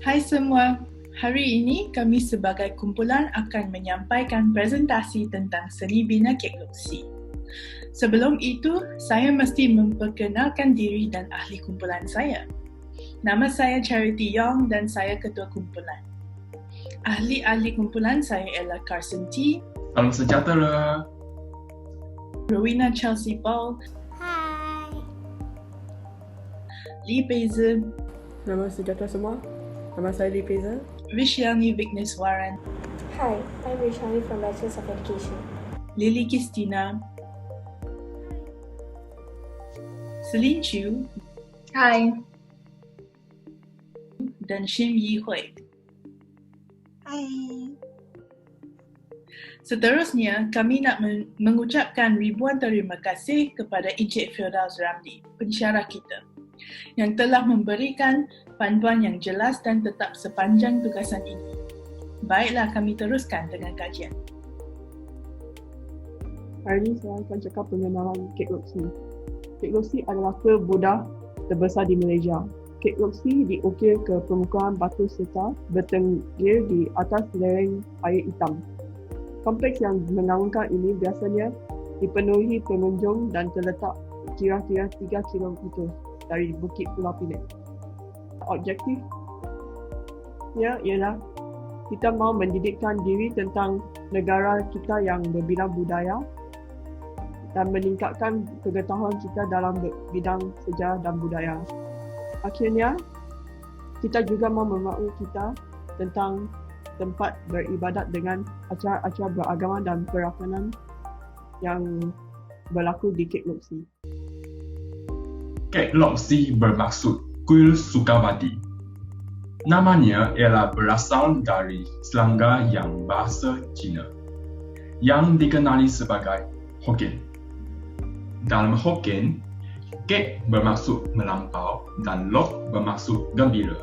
Hai semua, hari ini kami sebagai kumpulan akan menyampaikan presentasi tentang seni bina kek loksi. Sebelum itu, saya mesti memperkenalkan diri dan ahli kumpulan saya. Nama saya Charity Yong dan saya ketua kumpulan. Ahli-ahli kumpulan saya ialah Carson T. Salam sejahtera. Rowena Chelsea Paul. Hai. Lee Beza. Nama sejahtera semua. Nama saya Lee Peza. Vishyani Vigneswaran. Hi, I'm Rishani from Bachelors of Education. Lily Kistina. Celine Chu. Hai. Dan Shim Yi Hui. Hai. Seterusnya, kami nak mengucapkan ribuan terima kasih kepada Encik Firdaus Ramli, pensyarah kita, yang telah memberikan panduan yang jelas dan tetap sepanjang tugasan ini. Baiklah, kami teruskan dengan kajian. Hari ini saya akan cakap pengenalan kek loksi. Kek loksi adalah kuil Buddha terbesar di Malaysia. Kek loksi diukir ke permukaan batu serta bertenggir di atas lereng air hitam. Kompleks yang mengaungkan ini biasanya dipenuhi pengunjung dan terletak kira-kira 3 km dari Bukit Pulau Pinang. Objektifnya ialah kita mahu mendidikkan diri tentang negara kita yang berbidang budaya dan meningkatkan pengetahuan kita dalam bidang sejarah dan budaya. Akhirnya, kita juga mahu memaklumi kita tentang tempat beribadat dengan acara-acara beragama dan perakanan yang berlaku di Kek Loksi. Kek loksi bermaksud kuil Sukavati. Namanya ialah berasal dari Selangga yang bahasa Cina, yang dikenali sebagai Hokkien. Dalam Hokkien, kek bermaksud melampau dan lok bermaksud gembira.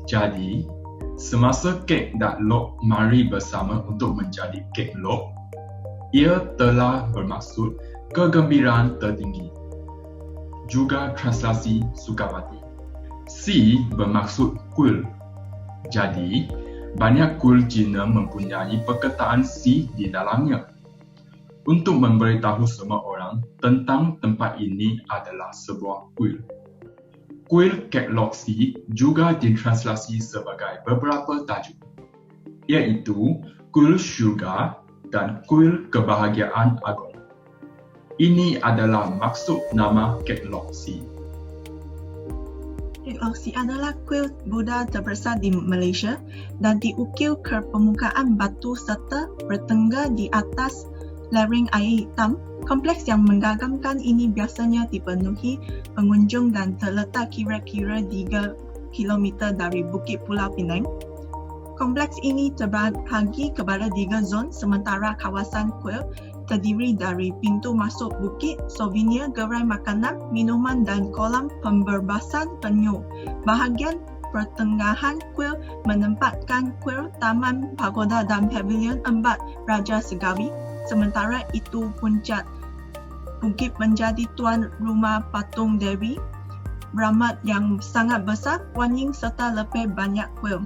Jadi, semasa kek dan lok mari bersama untuk menjadi kek lok, ia telah bermaksud kegembiraan tertinggi. Juga translasi Sukavati. Si bermaksud kuil. Jadi, banyak kuil Cina mempunyai perkataan si di dalamnya untuk memberitahu semua orang tentang tempat ini adalah sebuah kuil. Kuil Kek Loksi juga ditranslasi sebagai beberapa tajuk, iaitu kuil syurga dan kuil kebahagiaan agung. Ini adalah maksud nama Kek Loksi. Kek Loksi adalah kuil Buddha terbesar di Malaysia dan diukir ke permukaan batu serta bertengger di atas lereng air hitam. Kompleks yang menggagamkan ini biasanya dipenuhi pengunjung dan terletak kira-kira 3 km dari Bukit Pulau Pinang. Kompleks ini terbahagi kepada 3 zon, sementara kawasan kuil terdiri dari pintu masuk bukit, souvenir, gerai makanan, minuman dan kolam pemberbasan penyu. Bahagian pertengahan kuil menempatkan kuil, taman, pagoda dan pavilion embat Raja Segawi. Sementara itu puncak bukit menjadi tuan rumah patung Dewi Brahmat yang sangat besar, Kuan Yin serta lebih banyak kuil.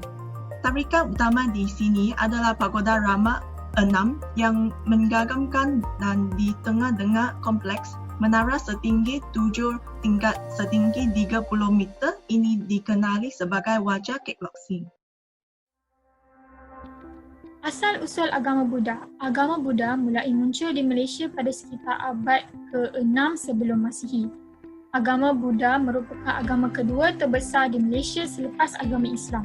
Tarikan utama di sini adalah Pagoda Rama 6 yang menggagamkan dan di tengah-tengah kompleks menara setinggi 7 tingkat setinggi 30 meter ini dikenali sebagai wajah Kek Loksi. Asal-usul agama Buddha. Agama Buddha mulai muncul di Malaysia pada sekitar abad ke-6 sebelum Masihi. Agama Buddha merupakan agama kedua terbesar di Malaysia selepas agama Islam.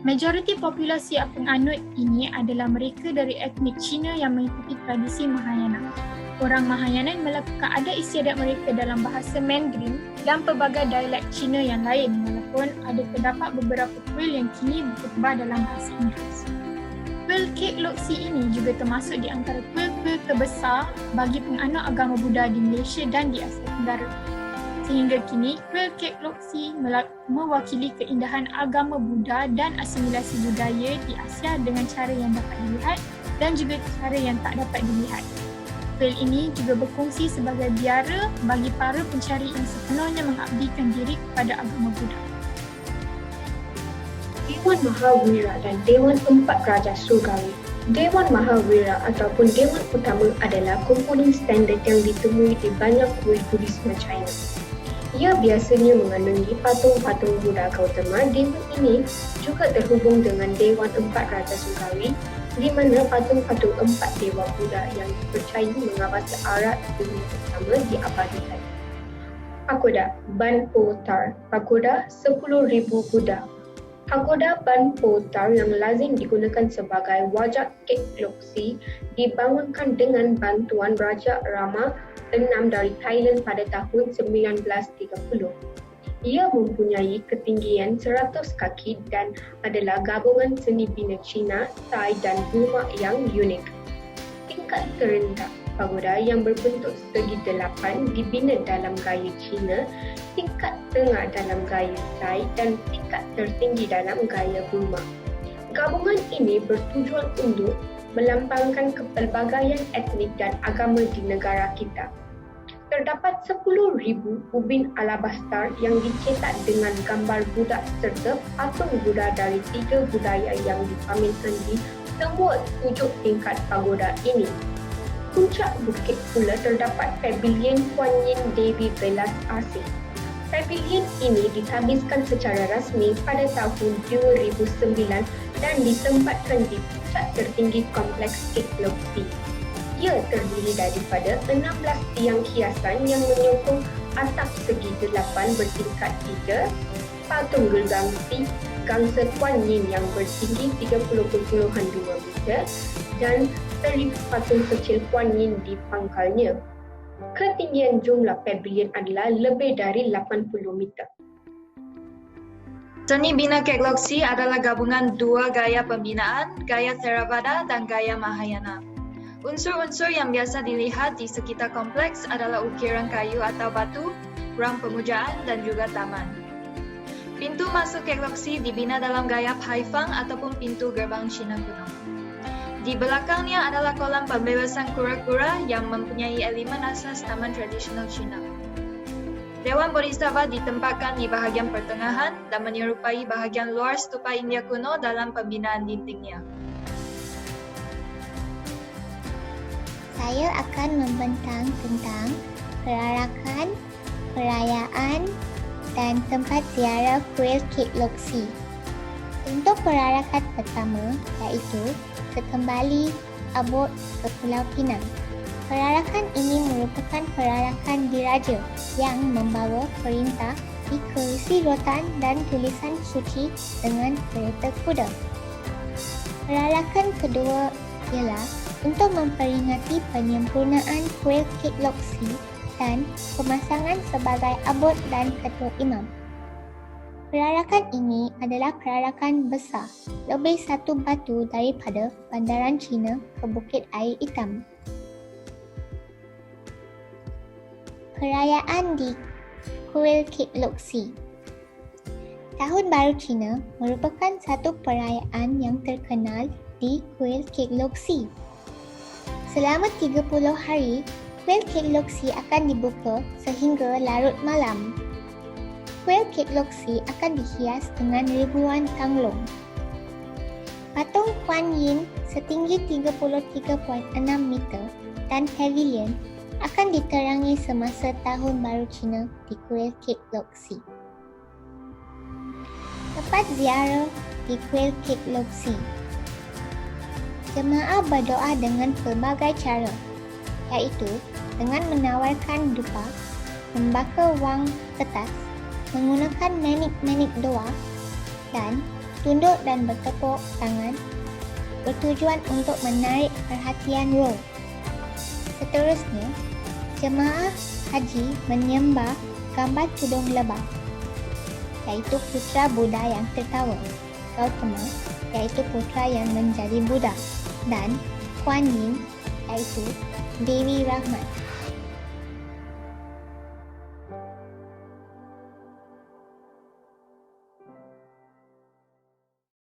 Majoriti populasi penganut ini adalah mereka dari etnik Cina yang mengikuti tradisi Mahayana. Orang Mahayana melakukan adat istiadat mereka dalam bahasa Mandarin dan pelbagai dialek Cina yang lain, walaupun ada terdapat beberapa kuil yang kini berkhutbah dalam bahasa Inggeris. Kuil Kek Loksi ini juga termasuk di antara kuil-kuil terbesar bagi penganut agama Buddha di Malaysia dan di Asia Tenggara. Sehingga kini, kuil Kek Loksi mewakili keindahan agama Buddha dan asimilasi budaya di Asia dengan cara yang dapat dilihat dan juga cara yang tak dapat dilihat. Kuil ini juga berfungsi sebagai biara bagi para pencari yang sepenuhnya mengabdikan diri kepada agama Buddha. Dewan Mahawira dan Dewan Empat Raja Surgawi. Dewan Mahawira ataupun Dewan Utama adalah komponen standard yang ditemui di banyak kuil Budisme China. Ia biasanya mengandungi patung-patung Buddha Gautama. Dewan ini juga terhubung dengan Dewan Empat Raja Surgawi, di mana patung-patung empat dewa Buddha yang dipercayai mengawasi arat dunia utama diabadikan. Pagoda Ban Po Tar, pagoda 10,000 Buddha. Pagoda Ban Po Tar yang lazim digunakan sebagai wajah Kek Loksi dibangunkan dengan bantuan Raja Rama VI dari Thailand pada tahun 1930. Ia mempunyai ketinggian 100 kaki dan adalah gabungan seni bina Cina, Thai dan Burma yang unik. Tingkat terendah pagoda yang berbentuk segi 8 dibina dalam gaya Cina, tingkat tengah dalam gaya Thai dan tingkat tertinggi dalam gaya Burma. Gabungan ini bertujuan untuk melambangkan kepelbagaian etnik dan agama di negara kita. Terdapat 10,000 ubin alabastar yang dicetak dengan gambar Buddha serta patung Buddha dari 3 budaya yang dipamerkan di semua 7 tingkat pagoda ini. Puncak bukit pula terdapat Pavilion Kuan Yin Devi Velas Asih. Pavilion ini dithabiskan secara rasmi pada tahun 2009 dan ditempatkan di puncak tertinggi kompleks Kek Loksi. Ia terdiri daripada 16 tiang hiasan yang menyokong atap segi 8 bertingkat 3, patung gergangsi gangsa Kuan Yin yang bertinggi 30.2 meter dan 1,000 patung kecil Kuan Yin di pangkalnya. Ketinggian jumlah pavilion adalah lebih dari 80 meter. Seni bina Kek Loksi adalah gabungan dua gaya pembinaan, gaya Theravada dan gaya Mahayana. Unsur-unsur yang biasa dilihat di sekitar kompleks adalah ukiran kayu atau batu, ruang pemujaan dan juga taman. Pintu masuk Kek Loksi dibina dalam gaya Haifang ataupun pintu gerbang Cina kuno. Di belakangnya adalah kolam pembebasan kura-kura yang mempunyai elemen asas taman tradisional Cina. Dewan Bodhisattva ditempatkan di bahagian pertengahan dan menyerupai bahagian luar stupa India kuno dalam pembinaan dindingnya. Saya akan membentang tentang perarakan, perayaan dan tempat ziarah kuil Kek Loksi. Untuk perarakan pertama iaitu kekembali abot ke Pulau Pinang. Perarakan ini merupakan perarakan diraja yang membawa perintah di kerusi rotan dan tulisan suci dengan kereta kuda. Perarakan kedua ialah untuk memperingati penyempurnaan kuil Kek Loksi dan pemasangan sebagai abot dan ketua imam. Perarakan ini adalah perarakan besar, lebih 1 batu daripada bandaran Cina ke Bukit Air Hitam. Perayaan di kuil Kek Loksi. Tahun Baru Cina merupakan satu perayaan yang terkenal di kuil Kek Loksi. Selama 30 hari, kuil Kek Loksi akan dibuka sehingga larut malam. Kuil Kek Loksi akan dihias dengan ribuan tanglong. Patung Kuan Yin setinggi 33.6 meter dan pavilion akan diterangi semasa Tahun Baru Cina di kuil Kek Loksi. Tempat ziarah di kuil Kek Loksi. Jemaah berdoa dengan pelbagai cara, iaitu dengan menawarkan dupa, membakar wang kertas, menggunakan manik-manik doa dan tunduk dan bertepuk tangan bertujuan untuk menarik perhatian roh. Seterusnya, jemaah haji menyembah gambar tudung lebah, iaitu putra Buddha yang tertawa, Gautama, iaitu putra yang menjadi Buddha, dan Kuan Yin, iaitu Dewi Rahmat.